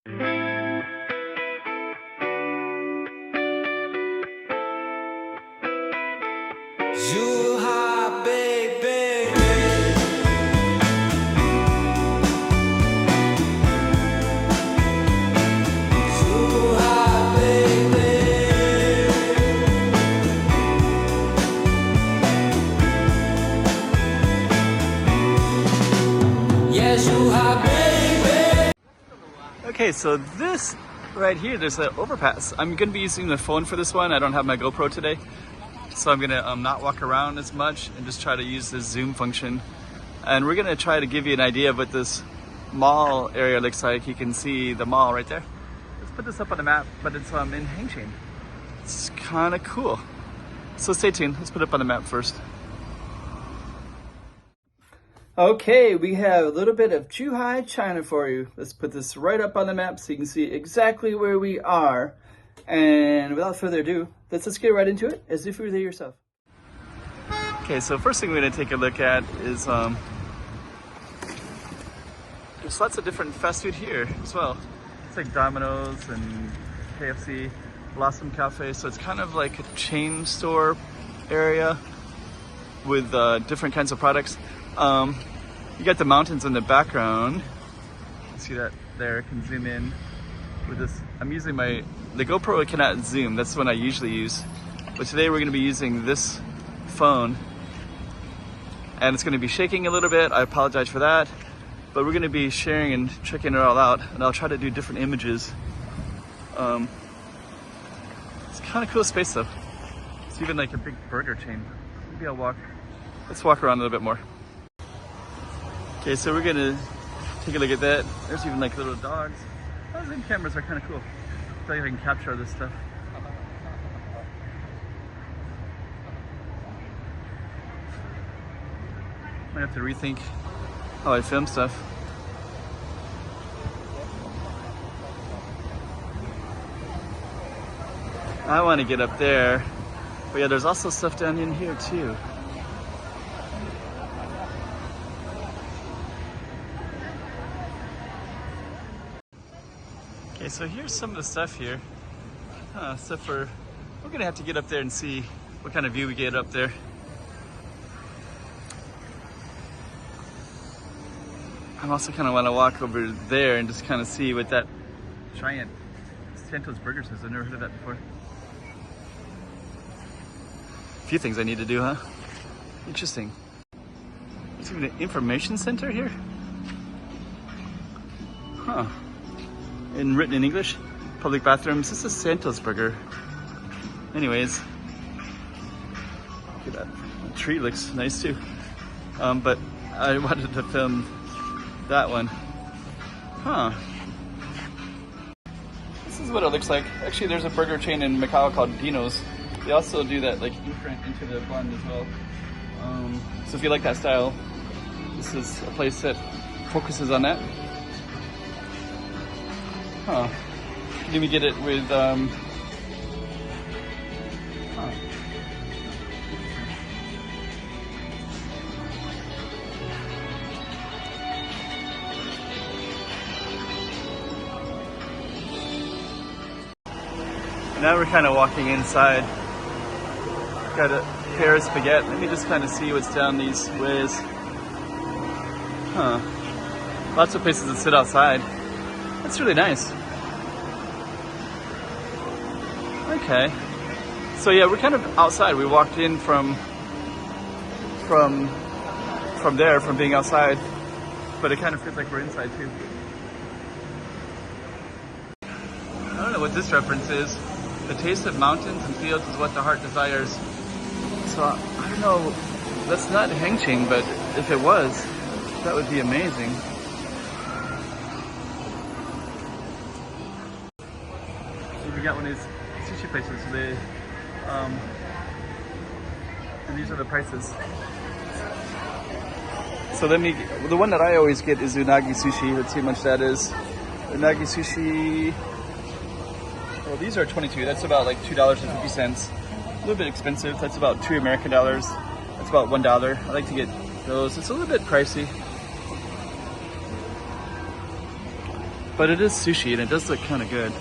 Zhuhai, baby. Zhuhai, baby. Yeah, Zhuhai, baby. Okay, so this right here, there's an overpass. I'm gonna be using the phone for this one. I don't have my GoPro today. So I'm gonna not walk around as much and just try to use this zoom function. And we're gonna try to give you an idea of what this mall area looks like. You can see the mall right there. Let's put this up on the map, but it's in Hengqin. It's kind of cool. So stay tuned. Let's put it up on the map first. Okay, we have a little bit of Zhuhai, China for you. Let's put this right up on the map so you can see exactly where we are. And without further ado, let's just get right into it as if you were there yourself. Okay, so first thing we're going to take a look at is there's lots of different fast food here as well. It's like Domino's and KFC, Blossom Cafe. So it's kind of like a chain store area with different kinds of products. You got the mountains in the background. See that there? I can zoom in with this. I'm using the GoPro. I cannot zoom. That's the one I usually use. But today we're going to be using this phone, and it's going to be shaking a little bit. I apologize for that. But we're going to be sharing and checking it all out, and I'll try to do different images. It's kind of cool space though. It's even like a big burger chain. Maybe let's walk around a little bit more. Okay, so we're gonna take a look at that. There's even like little dogs. Those in cameras are kind of cool. I feel like I can capture all this stuff. Might have to rethink how I film stuff. I want to get up there, but yeah, there's also stuff down in here too. Okay, so here's some of the stuff here. We're gonna have to get up there and see what kind of view we get up there. I also kind of want to walk over there and just kind of see what that giant Santos Burgers is. I've never heard of that before. A few things I need to do, huh? Interesting. There's even an information center here? Huh. Written in English. Public bathrooms. This is Santos Burger. Anyways. Look at that. The tree looks nice too. But I wanted to film that one. Huh. This is what it looks like. Actually, there's a burger chain in Macau called Dino's. They also do that like imprint into the bun as well. So if you like that style, this is a place that focuses on that. Huh. Then we get it with Now we're kind of walking inside. Got a Paris baguette. Let me just kind of see what's down these ways. Huh. Lots of places to sit outside. That's really nice. Okay. So yeah, we're kind of outside. We walked in from being outside, but it kind of feels like we're inside too. I don't know what this reference is. The taste of mountains and fields is what the heart desires. So I don't know. That's not Hengqin, but if it was, that would be amazing. We got one of these sushi places today, and these are the prices. So the one that I always get is unagi sushi. Let's see how much that is. Unagi sushi, well, these are 22. That's about like $2.50. A little bit expensive. That's about $2 American. That's about $1. I like to get those. It's a little bit pricey. But it is sushi and it does look kind of good.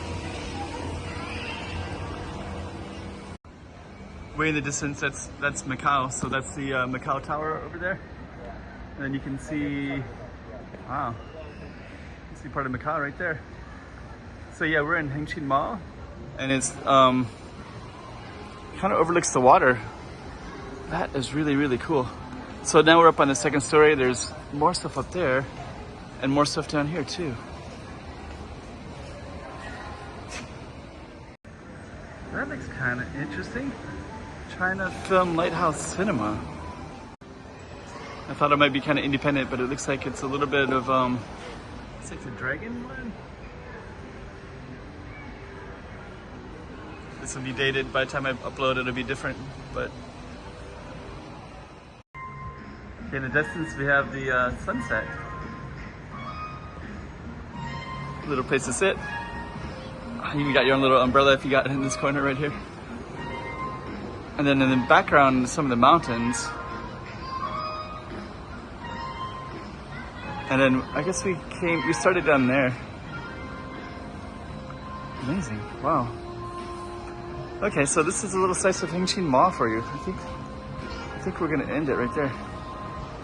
Way in the distance, that's Macau. So that's the Macau Tower over there. And then you can see, wow, you can see part of Macau right there. So yeah, we're in Hengqin Mall, and it's kind of overlooks the water. That is really, really cool. So now we're up on the second story. There's more stuff up there and more stuff down here too. That looks kind of interesting. China Film Lighthouse Cinema. I thought it might be kind of independent, but it looks like it's a little bit of, it's like the dragon one. This will be dated. By the time I upload, it'll be different, but. Okay, in the distance, we have the sunset. Little place to sit. You got your own little umbrella if you got it in this corner right here. And then in the background, some of the mountains. And then I guess we started down there. Amazing, wow. Okay, so this is a little slice of Hengqin Mall for you. I think we're gonna end it right there.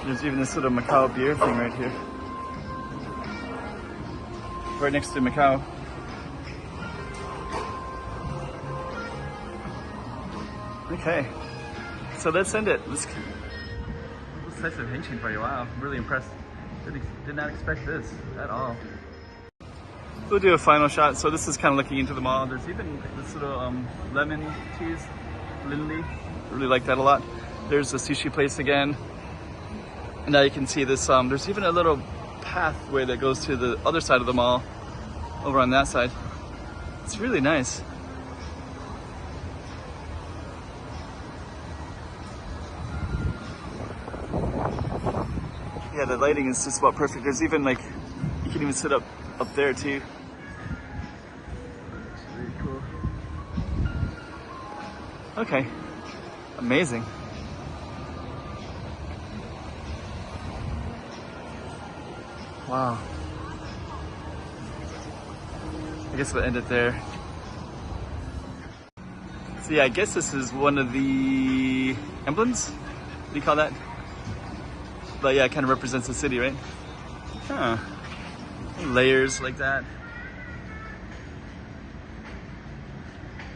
There's even this little Macau beer thing right here. Right next to Macau. Okay, so let's end it. Let's slice of Hengqin for you. Wow, I'm really impressed. Did not expect this at all. We'll do a final shot. So this is kind of looking into the mall. There's even this little lemon cheese, Linley. Really like that a lot. There's the sushi place again. And now you can see this, there's even a little pathway that goes to the other side of the mall, over on that side. It's really nice. Yeah, the lighting is just about perfect. There's even like, you can even sit up there too. It's really cool. Okay, amazing. Wow. I guess we'll end it there. So yeah, I guess this is one of the emblems? What do you call that? But yeah, it kind of represents the city, right? Huh. Layers like that.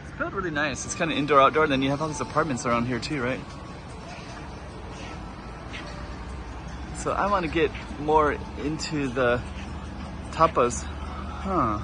It's built really nice. It's kind of indoor, outdoor, and then you have all these apartments around here too, right? So I want to get more into the tapas. Huh.